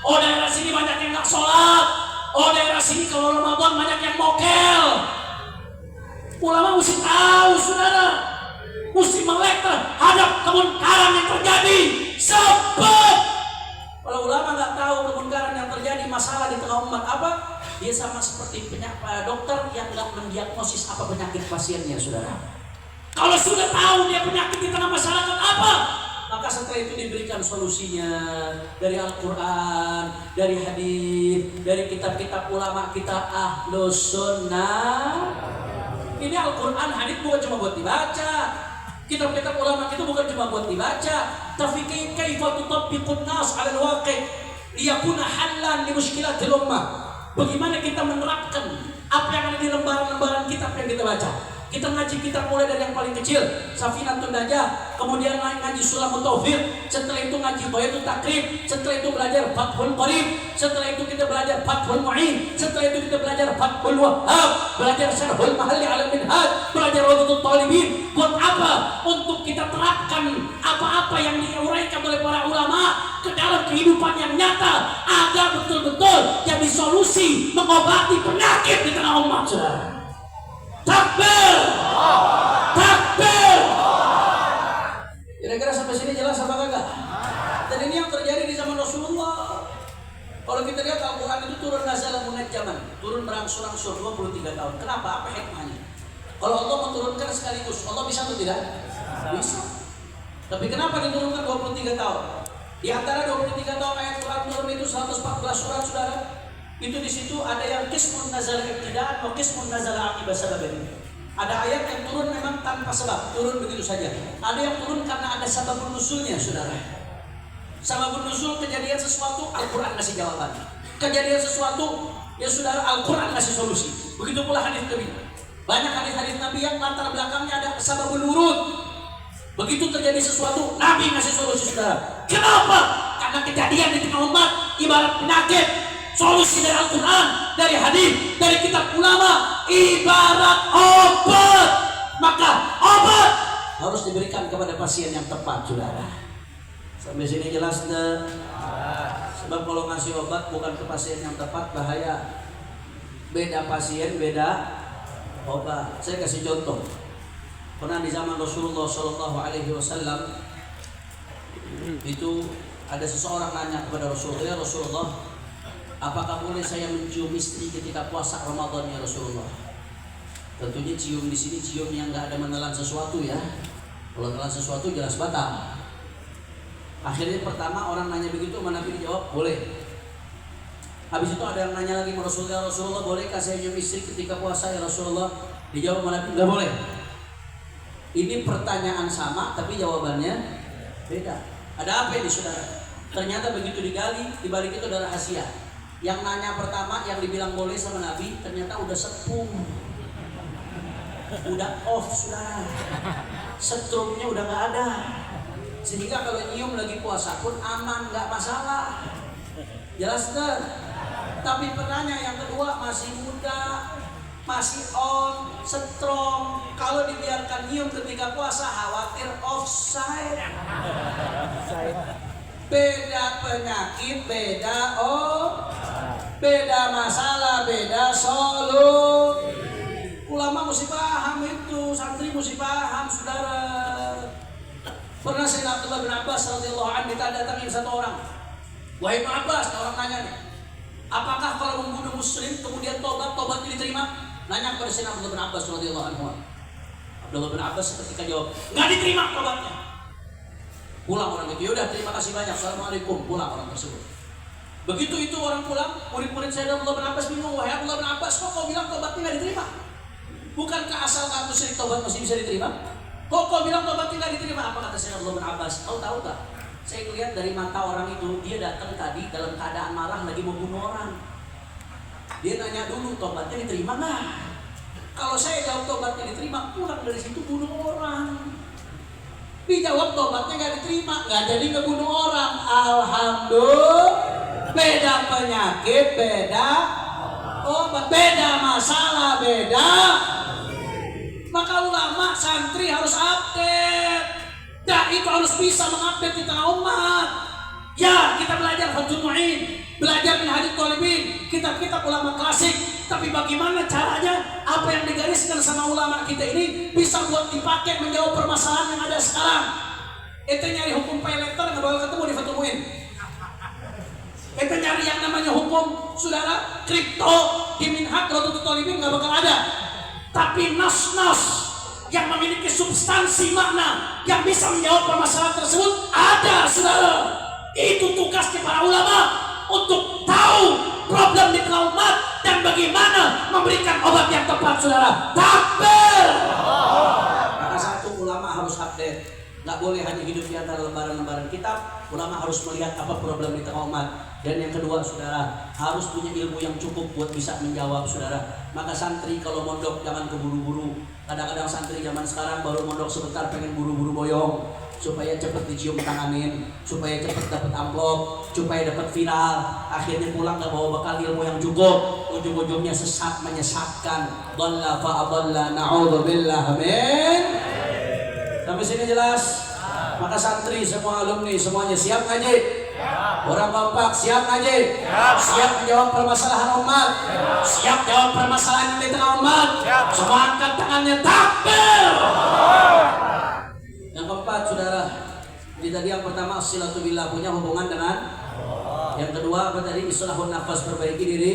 oh daerah sini banyak yang nggak sholat, oh daerah sini kalau Ramadan banyak yang mokel. Ulama mesti tahu, saudara, mesti melek terhadap kemungkaran yang terjadi. Sebab kalau ulama nggak tahu kemungkaran yang terjadi, masalah di tengah umat apa, dia sama seperti dokter yang nggak mendiagnosis apa penyakit pasiennya, saudara. Kalau sudah tahu dia penyakit di tengah masyarakat apa, maka setelah itu diberikan solusinya dari Al-Quran, dari hadis, dari kitab-kitab ulama kita Ahlus Sunnah. Ini Al-Quran, hadis bukan cuma buat dibaca, Kitab-kitab ulama itu bukan cuma buat dibaca, tapi kaifa tutabbiqun nas 'ala al-waqi' liyakuna hallan li mushkilatil ummah. Bagaimana kita menerapkan apa yang ada di lembaran-lembaran kitab yang kita baca. Kita ngaji kitab mulai dari yang paling kecil, Safinatun Najah, kemudian ngaji Sulamut Taufiq, setelah itu ngaji Bayatul Takrib, setelah itu belajar Fathul Qarib, setelah itu kita belajar Fathul Mu'in, setelah itu kita belajar Fathul Wahhab, belajar Syarhul Mahalli 'ala Minhaj, belajar Rawdatul Talibin. Buat apa? Untuk kita terapkan apa-apa yang diuraikan oleh para ulama ke dalam kehidupan yang nyata, agar betul-betul jadi solusi mengobati penyakit di tengah umat. Takbir! Takbir! Kira-kira sampai sini jelas apa kagak? Dan ini yang terjadi di zaman Rasulullah. Kalau kita lihat Al-Quran itu turun nazalah munajjaman, turun berangsur-angsur 23 tahun. Kenapa? Apa hikmahnya? Kalau Allah menurunkan sekaligus, Allah bisa atau tidak? Bisa. Tapi kenapa diturunkan 23 tahun? Di antara 23 tahun ayat Quran turun itu 114 surat, saudara. Itu di situ ada yang qismun nazala ibtidaan wa qismun nazala aqibah sababin. Ada ayat yang turun memang tanpa sebab, turun begitu saja. Ada yang turun karena ada sababun nusulnya, saudara. Sababun nusul kejadian sesuatu, Al-Quran ngasih jawaban. Kejadian sesuatu, ya saudara, Al-Quran ngasih solusi. Begitu pula hadis Nabi. Banyak hadis-hadis Nabi yang latar belakangnya ada sababun nurut. Begitu terjadi sesuatu, Nabi ngasih solusi, saudara. Kenapa? Karena kejadian di tengah umat ibarat penyakit. Solusi dari Al-Quran, dari hadis, dari kitab ulama ibarat obat. Maka obat harus diberikan kepada pasien yang tepat, saudara. Sampai sini jelas deh. Sebab kalau ngasih obat bukan ke pasien yang tepat bahaya. Beda pasien, beda obat. Saya kasih contoh. Pernah di zaman Rasulullah SAW itu ada seseorang nanya kepada Rasulullah, "Ya Rasulullah, apakah boleh saya mencium istri ketika puasa Ramadan ya Rasulullah?" Tentunya cium di sini cium yang nggak ada menelan sesuatu ya. Kalau menelan sesuatu jelas batal. Akhirnya pertama orang nanya begitu, Nabi dijawab boleh. Habis itu ada yang nanya lagi Rasulullah, "Rasulullah, bolehkah saya cium istri ketika puasa ya Rasulullah?" Dijawab Nabi nggak boleh. Ini pertanyaan sama tapi jawabannya beda. Ada apa ini, saudara? Ternyata begitu digali, dibalik itu ada rahasia. Yang nanya pertama, yang dibilang boleh sama Nabi, ternyata udah sepuh, udah off, saudara. Setrumnya udah nggak ada, sehingga kalau nyium lagi puasa pun aman, nggak masalah. Jelas kan? Tapi pertanyaan yang kedua masih muda, masih on, strong. Kalau dibiarkan nyium ketika puasa, khawatir offside. Beda penyakit, beda beda masalah, beda solusi. Ulama mesti paham itu, santri mesti paham, saudara. Pernah Sayyidina Abdullah bin Abbas radhiyallahu anhu datangin satu orang. "Wahai Ibnu Abbas," orang nanya nih, "apakah kalau membunuh muslim kemudian tobatnya diterima?" Nanya kepada Sayyidina Abdullah bin Abbas radhiyallahu anhu. Abdullah bin Abbas ketika jawab, "Nggak diterima tobatnya." Pulang orang itu, "Yaudah, terima kasih banyak, assalamualaikum." Pulang orang tersebut. Begitu itu orang pulang, murid-murid Sayyidina Abdullah bin Abbas bingung. "Wahai Abdullah bin Abbas, kok kau bilang tobatnya nggak diterima? Bukankah asal kamu syirik tobat masih bisa diterima? Kok kau bilang tobatnya nggak diterima?" Apa kata Sayyidina Abdullah bin Abbas? Tahu tak? Saya lihat dari mata orang itu, dia datang tadi dalam keadaan marah lagi mau bunuh orang. Dia nanya dulu, tobatnya diterima nggak? Kalau saya jawab tobatnya diterima, pulang dari situ bunuh orang. Dijawab tobatnya nggak diterima, nggak jadi ngebunuh orang. Alhamdulillah, beda penyakit, beda obat, beda masalah, beda. Maka ulama, santri harus update. Dai itu harus bisa mengupdate di tengah umat. Ya, kita belajar Fathul Mu'in, belajar Minhajul Talibin, kitab-kitab ulama klasik. Tapi bagaimana caranya apa yang digariskan sama ulama kita ini bisa buat dipakai menjawab permasalahan yang ada sekarang. Itu nyari hukum pay letter nggak bakal ketemu di Fathul Mu'in. Itu nyari yang namanya hukum, saudara, kripto di Minhaj Rawdatul Talibin nggak bakal ada. Tapi nas-nas yang memiliki substansi makna yang bisa menjawab permasalahan tersebut ada, saudara. Itu tugasnya para ulama untuk tahu problem di tengah umat dan bagaimana memberikan obat yang tepat, saudara. Takbir. Maka satu, ulama harus update. Nggak boleh hanya hidup di antara lembaran-lembaran kitab. Ulama harus melihat apa problem di tengah umat. Dan yang kedua, saudara, harus punya ilmu yang cukup buat bisa menjawab, saudara. Maka santri kalau mondok jangan keburu-buru. Kadang-kadang santri zaman sekarang baru mondok sebentar pengen buru-buru boyong, supaya cepat dicium tanganin, supaya cepat dapat amplop, supaya dapat viral. Akhirnya pulang nggak bawa bekal ilmu yang cukup. Ujung-ujungnya sesat, menyesatkan. Dhalla fa'adalla, na'udzubillah, amin. Sampai sini jelas? Maka santri, semua alumni, semuanya siap ngaji? Orang kompak siap ngaji? Siap menjawab permasalahan umat? Siap jawab permasalahan yang di tengah umat? Semua angkat tangannya, takbir! Yang keempat, saudara, jadi yang pertama silatubillah, punya hubungan dengan. Yang kedua apa tadi? Islahun nafas, perbaiki diri.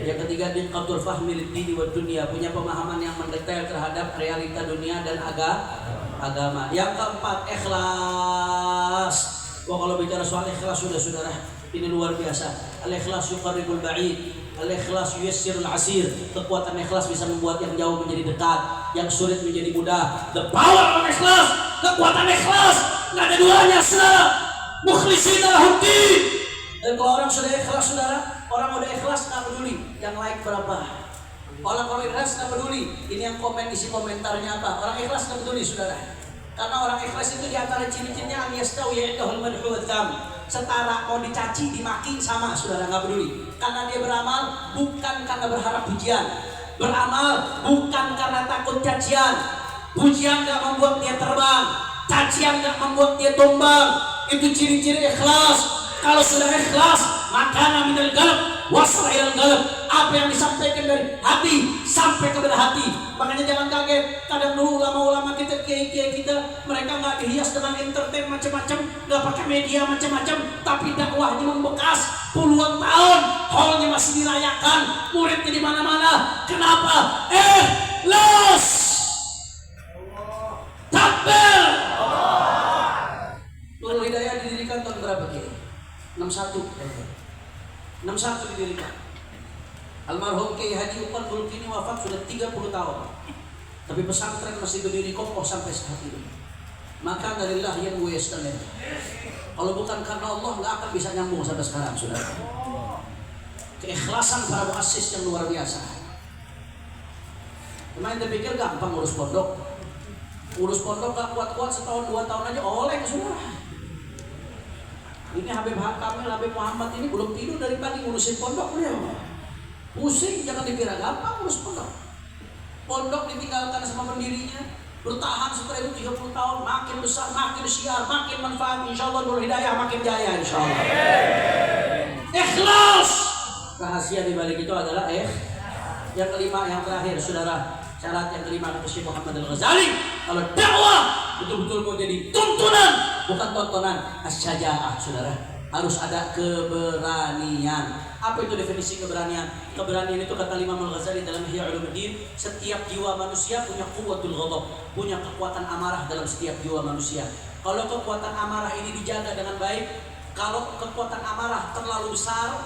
Yang ketiga, diqatul fahmi lid-dini wad dunya, punya pemahaman yang mendetail terhadap realita dunia dan agama. Yang keempat, ikhlas. Wah, kalau bicara soal ikhlas sudah saudara, ini luar biasa. Al-ikhlas yuqarribul ba'id, al-ikhlas yuyassirul asir. Kekuatan ikhlas bisa membuat yang jauh menjadi dekat, yang sulit menjadi mudah. The power of ikhlas, kekuatan ikhlas, nggak ada duanya, saudara. Mukhlishina lahuddin. Dan kalau orang sudah ikhlas, saudara, orang udah ikhlas nggak peduli yang like berapa. Orang kalau ikhlas nggak peduli ini yang komen, isi komentarnya apa. Orang ikhlas nggak peduli, saudara. Karena orang ikhlas itu diantara ciri-cirinya al-yastawiya'idahul madhu wa dzam. Setara, mau dicaci, dimaki, sama, saudara, nggak peduli. Karena dia beramal bukan karena berharap pujian, beramal bukan karena takut cacian. Pujian nggak membuat dia terbang, cacian nggak membuat dia tumbang. Itu ciri-ciri ikhlas. Kalau sudah ikhlas, maka minal qalb wasal ilal qalb. Apa yang disampaikan dari hati sampai ke hati. Makanya jangan kaget. Kadang dulu ulama-ulama kita, kiai-kiai kita, mereka nggak dihias dengan entertain macam-macam, nggak pakai media macam-macam, tapi dakwahnya membekas puluhan tahun. Hallnya masih dirayakan, muridnya di mana-mana. Kenapa? Ikhlas. Takbir. Nurul Hidayah didirikan tahun berapa, Kiai? 61 didirikan. Almarhum Kiai Haji Upan Bulkini wafat sudah 30 tahun. Tapi pesantren masih berdiri kokoh sampai saat ini. Maka darilah yang western. Kalau bukan karena Allah nggak akan bisa nyambung sampai sekarang, saudara. Keikhlasan para muassis yang luar biasa. Emang ente pikir gampang urus pondok? Urus pondok gak kuat-kuat setahun 2 tahun aja oleh, saudara. Ini Habib Kamil, Habib Muhammad ini belum tidur dari pagi ngurusin pondok beliau. Pusing, jangan dikira gampang ngurus pondok. Pondok ditinggalkan sama pendirinya, bertahan setelah itu 30 tahun, makin besar, makin siar, makin manfaat. Insya Allah Nurul Hidayah makin jaya, insya Allah. Ikhlas. Rahasia di balik itu adalah yang kelima, yang terakhir, saudara. Syarat yang kelima kata Syekh Muhammad Al-Ghazali, kalau dakwah betul-betul mau jadi tuntunan, bukan tontonan. Asy-syaja'ah, saudara, harus ada keberanian. Apa itu definisi keberanian? Keberanian itu kata Imam Al-Ghazali dalam Ihya Ulumuddin, setiap jiwa manusia punya quwwatul ghadab, punya kekuatan amarah dalam setiap jiwa manusia. Kalau kekuatan amarah ini dijaga dengan baik, kalau kekuatan amarah terlalu besar,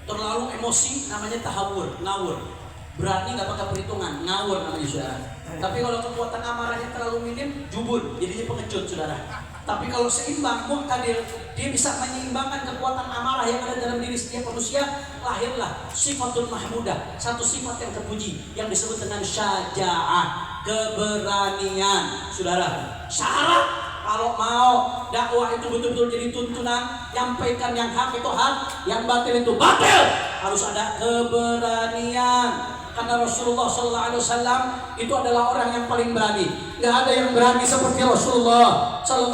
terlalu emosi, namanya tahawur, ngawur. Berani nggak pakai perhitungan, ngawur namanya, saudara. Tapi kalau kekuatan amarahnya terlalu minim, jubur, jadinya pengecut, saudara. Tapi kalau seimbang, muqtadir, dia bisa menyeimbangkan kekuatan amarah yang ada dalam diri setiap manusia, lahirlah sifatul mahmudah, satu sifat yang terpuji yang disebut dengan syaja'ah, keberanian, saudara. Syarat kalau mau dakwah itu betul-betul jadi tuntunan, nyampaikan yang hak itu hak, yang batil itu batil, harus ada keberanian. Karena Rasulullah SAW itu adalah orang yang paling berani. Gak ada yang berani seperti Rasulullah SAW.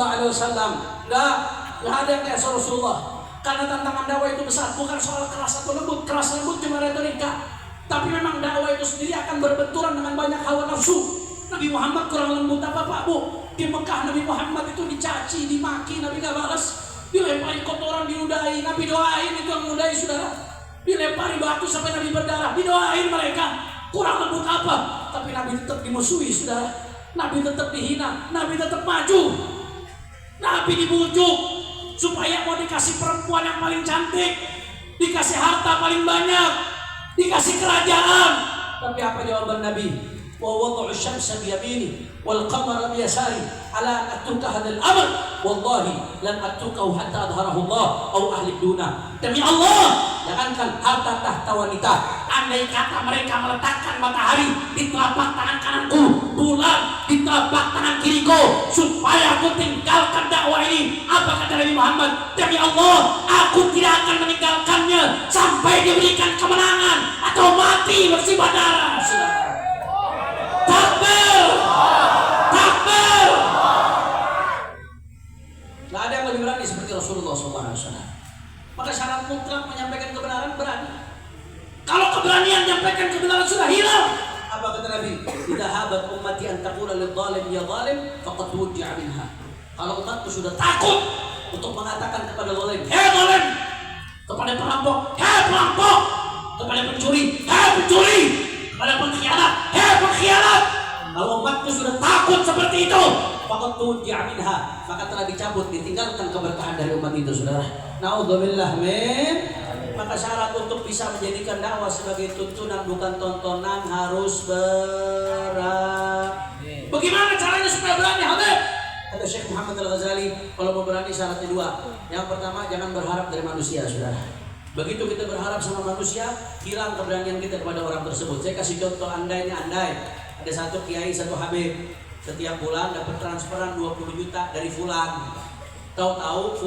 Gak ada yang kayak Rasulullah. Karena tantangan dakwah itu besar, bukan soal keras atau lembut. Keras lembut cuma retorika. Tapi memang dakwah itu sendiri akan berbenturan dengan banyak hawa nafsu. Nabi Muhammad kurang lembut apa Pak Bu? Di Mekah Nabi Muhammad itu dicaci, dimaki, Nabi gak balas. Dilempari kotoran, diludahi, Nabi doain itu yang meludahi, saudara. Dilempari batu sampai Nabi berdarah, didoain mereka. Kurang lembut apa? Tapi Nabi tetap dimusuhi, saudara. Nabi tetap dihina, Nabi tetap maju. Nabi dibujuk supaya mau dikasih perempuan yang paling cantik, dikasih harta paling banyak, dikasih kerajaan. Tapi apa jawaban Nabi? ووضع الشمس بيميني والقمر بيساري على أن أترك هذا الأمر والله لن أتركه حتى أظهره الله أو أهلك duna. Demi Allah, jangankan harta tahta wanita, andai kata mereka meletakkan matahari di telapak tangan kananku, bulan di telapak tangan kiriku, supaya aku tinggalkan dakwah ini, apa kata Nabi Muhammad? Demi Allah, aku tidak akan meninggalkannya sampai diberikan kemenangan atau mati bersibah darah. Takbir, takbir. Gak ada yang lebih berani seperti Rasulullah SAW. Maka syarat mutlak menyampaikan kebenaran berani. Kalau keberanian menyampaikan kebenaran sudah hilang, apa kata Nabi? Idza habat ummati an taqula lidh-dhalim ya dhalim faqad wujji'a minha. Kalau umatku sudah takut untuk mengatakan kepada zalim, hei zalim, kepada perampok, hei perampok, kepada pencuri, hei pencuri, kepada pengkhianat, hei pengkhianat. Kalau umatku sudah takut seperti itu, faqad wujji'a minha, maka telah dicabut, ditinggalkan keberkahan dari umat itu, saudara. Naudzubillah min. Maka syarat untuk bisa menjadikan dakwah sebagai tuntunan bukan tontonan harus berani. Bagaimana caranya supaya berani, Habib? Kata Syekh Muhammad Al-Ghazali, kalau mau berani syaratnya dua. Yang pertama, jangan berharap dari manusia, saudara. Begitu kita berharap sama manusia, hilang keberanian kita kepada orang tersebut. Saya kasih contoh andai. Ada satu kiai, satu Habib, setiap bulan dapat transferan 20 juta dari fulan. Tahu-tahu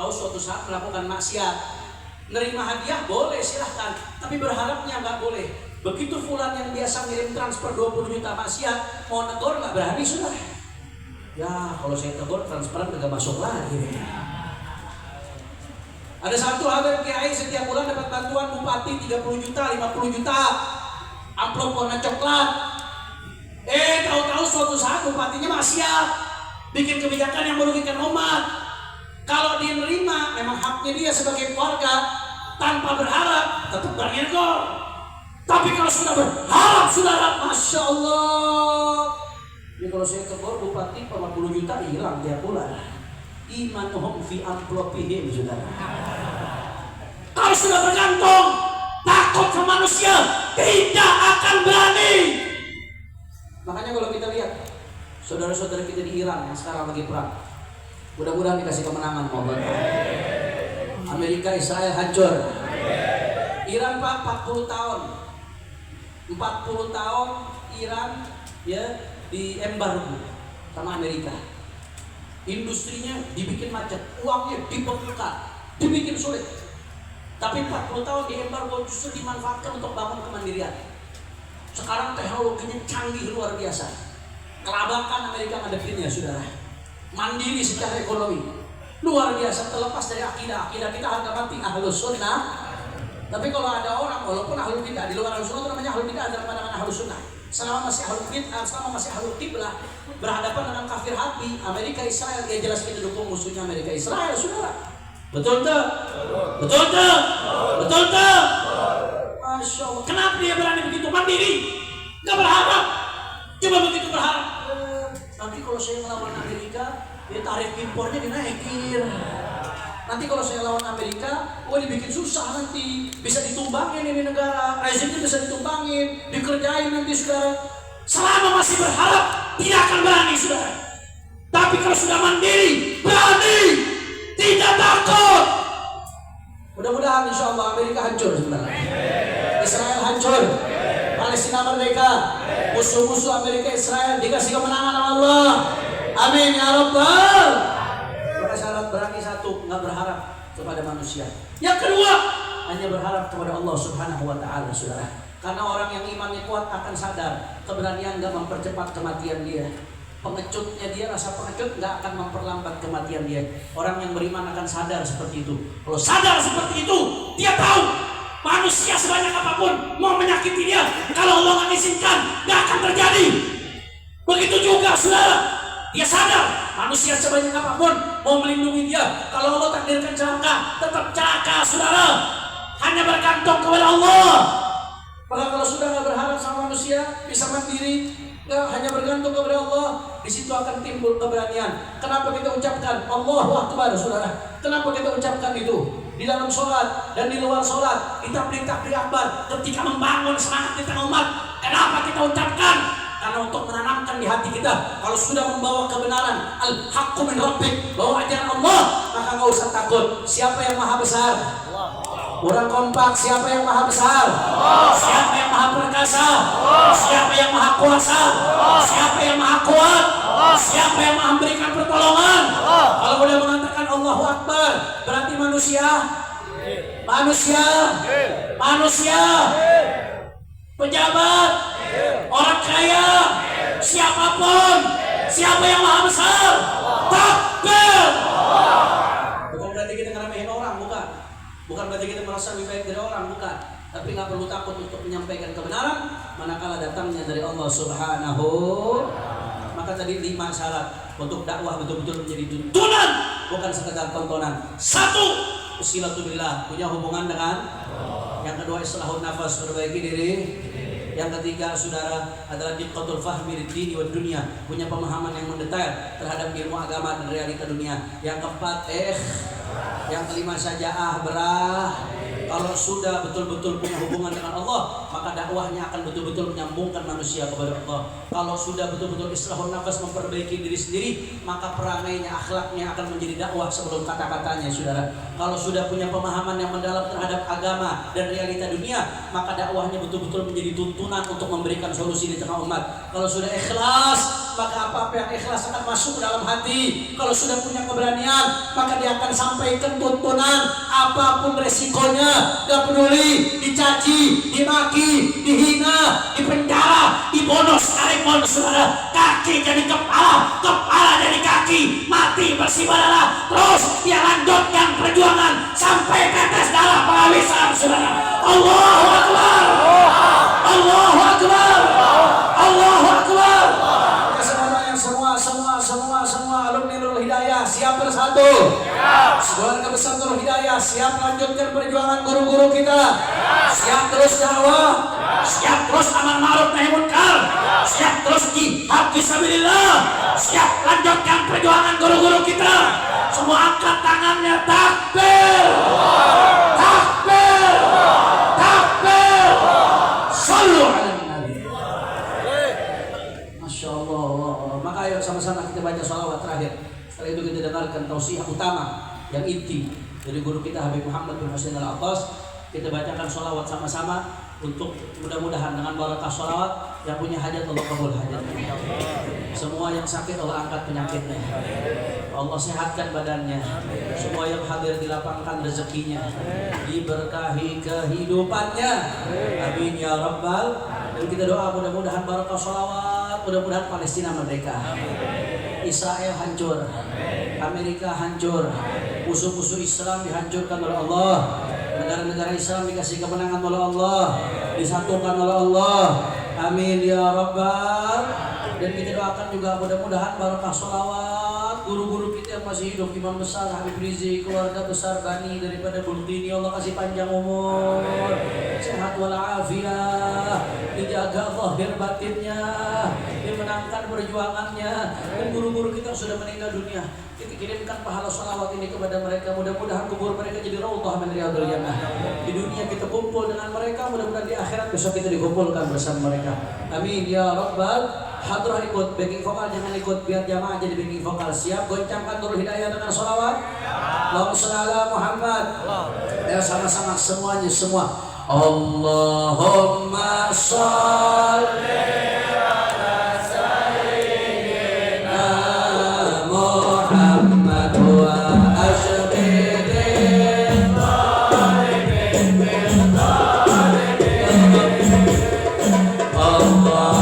suatu saat melakukan maksiat. Nerima hadiah boleh, silahkan, tapi berharapnya nggak boleh. Begitu fulan yang biasa ngirim transfer 20 juta maksiat, mau negor nggak berani, sudah. Ya kalau saya tegur transferan nggak masuk lagi. Ada satu Habib kiai setiap bulan dapat bantuan bupati 30 juta, 50 juta, amplop warna coklat. Tahu-tahu suatu saat bupatinya maksiat, bikin kebijakan yang merugikan umat. Kalau dia menerima, memang haknya dia sebagai keluarga, tanpa berharap, tetap berani negor. Tapi kalau sudah berharap, saudara, Masya Allah. Ini kalau saya tegur bupati 40 juta hilang tiap bulan. Imanuhum fi amplopihim, saudara. Kalau sudah bergantung, takut sama manusia, tidak akan berani. Makanya kalau kita lihat saudara-saudara kita di Iran yang sekarang lagi perang, mudah-mudahan dikasih kemenangan, mohon. Amerika Israel hancur. Iran Pak 40 tahun. 40 tahun Iran ya diembargo sama Amerika. Industrinya dibikin macet, uangnya dibekukan, dibikin sulit. Tapi 40 tahun diembargo justru dimanfaatkan untuk bangun kemandirian. Sekarang teknologinya canggih luar biasa. Kelabakan Amerika ngadepinnya, saudara. Mandiri secara ekonomi luar biasa, terlepas dari akidah kita harga mati ahlus sunnah. Tapi kalau ada orang walaupun ahlul bidah, di luar ahlus sunnah itu namanya ahlul bidah, ada pandangan ahlus sunnah. Selama masih ahlul bidah, selama masih ahlul qiblah, berhadapan dengan kafir hati Amerika Israel, dia jelas kita dukung musuhnya Amerika Israel, saudara. Betul tak? Betul tak? Betul tak? Masya Allah. Kenapa dia berani begitu mandiri? Gak berharap. Coba begitu berharap, nanti kalau saya melawan Amerika, ya tarif impornya dinaikin. Nanti kalau saya lawan Amerika, dibikin susah nanti. Bisa ditumbangin ini negara, rezimnya bisa ditumbangin, dikerjain nanti, saudara. Selama masih berharap, tidak akan berani, saudara. Tapi kalau sudah mandiri, berani, tidak takut. Mudah-mudahan insya Allah Amerika hancur sebenarnya. Israel hancur, Palestina merdeka, musuh-musuh Amerika Israel dikasih kemenangan sama Allah. Amin ya Rabbal. Maka syarat berani satu, nggak berharap kepada manusia. Yang kedua, hanya berharap kepada Allah Subhanahu wa Ta'ala, saudara. Karena orang yang imannya kuat akan sadar keberanian nggak mempercepat kematian dia. Pengecutnya dia, rasa pengecut nggak akan memperlambat kematian dia. Orang yang beriman akan sadar seperti itu. Kalau sadar seperti itu, dia tahu manusia sebanyak apapun mau menyakiti dia, kalau Allah nggak izinkan, nggak akan terjadi. Begitu juga, saudara. Dia sadar manusia sebanyak apapun mau melindungi dia, kalau Allah takdirkan celaka, tetap celaka, saudara. Hanya bergantung kepada Allah. Maka kalau sudah nggak berharap sama manusia, bisa mandiri, hanya bergantung kepada Allah, di situ akan timbul keberanian. Kenapa kita ucapkan Allahu Akbar, saudara? Kenapa kita ucapkan itu? di dalam sholat dan di luar sholat, di takbir akbar, ketika membangun semangat di tengah umat. Kenapa kita ucapkan? Karena untuk menanamkan di hati kita, kalau sudah membawa kebenaran, al-haqqu min rabbik, bawa ajaran Allah, maka nggak usah takut. Siapa yang maha besar? Orang kompak, siapa yang maha besar? Siapa yang maha perkasa? Siapa yang maha kuasa? Siapa yang maha kuat? Siapa yang maha memberikan pertolongan? Kalau boleh mengatakan Allahu Akbar, berarti manusia, pejabat, orang kaya, siapapun, siapa yang maha besar? Takbir. Bukan berarti kita ngeremehin orang, bukan berarti kita merasa lebih baik dari orang, bukan. Tapi nggak perlu takut untuk menyampaikan kebenaran manakala datangnya dari Allah Subhanahu. Maka tadi 5 syarat untuk dakwah betul-betul menjadi tuntunan, bukan sekedar tontonan. 1, usilatulillah, punya hubungan dengan. Yang kedua, islahun nafas, perbaiki diri. Yang ketiga, saudara, adalah diqqatul fahmi lid-dini wad dunya, punya pemahaman yang mendetail terhadap ilmu agama dan realita dunia. Yang keempat, yang kelima, sajaah, berah. Kalau sudah betul-betul punya hubungan dengan Allah, maka dakwahnya akan betul-betul menyambungkan manusia kepada Allah. Kalau sudah betul-betul islahun nafas, memperbaiki diri sendiri, maka perangainya, akhlaknya akan menjadi dakwah sebelum kata-katanya, saudara. Kalau sudah punya pemahaman yang mendalam terhadap agama dan realita dunia, maka dakwahnya betul-betul menjadi tuntunan untuk memberikan solusi di tengah umat. Kalau sudah ikhlas, maka apa-apa yang ikhlas akan masuk ke dalam hati. Kalau sudah punya keberanian, maka dia akan sampaikan tuntunan apapun resikonya. Gak peduli dicaci, dimaki, dihina, dipenjara, dibonus, sekalipun, saudara. Kaki jadi kepala, kepala jadi kaki, mati bersibaralah. Terus dia lanjutkan perjuangan sampai tetes darah penghabisan, saudara. Allahu Akbar, Allahu Akbar, Allahu Akbar. Semua alumni Nurul Hidayah siap bersatu. Keluarga besar Nurul Hidayah siap lanjutkan perjuangan guru-guru kita. Siap terus dakwah, siap terus amar ma'ruf nahi munkar, siap terus jihad fisabilillah, siap lanjutkan perjuangan guru-guru kita. Semua angkat tangannya, takbir, takbir, takbir. Sallu ala nabi. Masya Allah. Maka ayo sama-sama kita baca sholawat terakhir. Setelah itu kita dengarkan tausiah utama yang inti dari guru kita Habib Muhammad bin Husain Al-Attas. Kita bacakan sholawat sama-sama untuk mudah-mudahan dengan barakah sholawat yang punya hajat Allah kabul hajatnya. Semua yang sakit Allah angkat penyakitnya, Allah sehatkan badannya. Semua yang hadir dilapangkan rezekinya, diberkahi kehidupannya. Amin ya rabbal. Dan kita doa mudah-mudahan barakah sholawat, mudah-mudahan Palestina merdeka, Israel hancur, Amerika hancur, musuh-musuh Islam dihancurkan oleh Allah, negara-negara Islam dikasih kemenangan oleh Allah, disatukan oleh Allah. Amin ya rabbal. Dan kita doakan juga mudah-mudahan barakah sholawat guru-guru kita yang masih hidup, Imam besar Habib Rizik, keluarga besar Bani daripada Bultini, Allah kasih panjang umur, sehat walafiat, dijaga zahir batinnya, dimenangkan perjuangannya. Dan guru-guru kita sudah meninggal dunia, kita kirimkan pahala sholawat ini kepada mereka. Mudah-mudahan kubur mereka jadi raudhah min riyadhil jannah. Di dunia kita kumpul dengan mereka, mudah-mudahan di akhirat besok kita dikumpulkan bersama mereka. Amin ya rabbal. Hadrah ikut, backing vokal jangan ikut, biar jamaah jadi backing vokal. Siap goncangkan Nurul Hidayah dengan sholawat. Allahumma sholli ala Muhammad. Ya sama-sama semuanya semua. Allahumma sholli ala sayyidina Muhammad wa asyrifil qalbin bil qalbin. Allahumma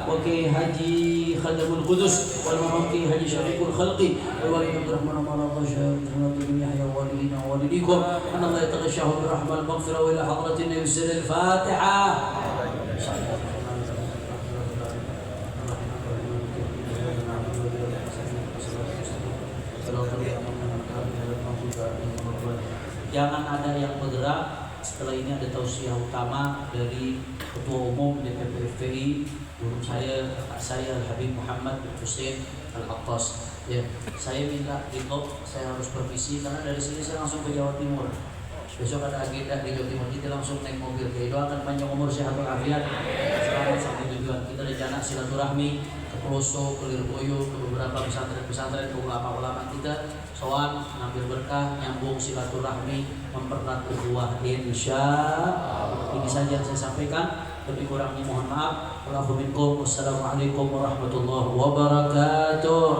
وكي هدي خدم القدس والمرقي هدي شفيق الخلق والولي عبد الرحمن مرضى شهر بن يحيى والدينا ووالديكم ان الله يتغشاه بالرحمه والمغفره والى حضره النبي السر الفاتحه. Jangan ada yang bergerak. Setelah ini ada tausiah utama dari Ketua Umum DPP FPI, guru saya, kakak saya Al-Habib Muhammad bin Hussein Al-Attas. Ya, saya minta Dito, saya harus permisi karena dari sini saya langsung ke Jawa Timur. Besok ada agenda di Jawa Timur, kita langsung naik mobil. Kita doakan panjang umur, sehat walafiat, selamat sampai tujuan. Kita rencana silaturahmi ke Peloso, ke Lirboyo, ke beberapa pesantren-pesantren, ke ulama-ulama kita. Soal ngambil berkah, nyambung silaturahmi, mempererat ukhuwah insya Allah. Ini saja yang saya sampaikan. Lebih kurangnya mohon maaf. Wassalamualaikum warahmatullahi wabarakatuh.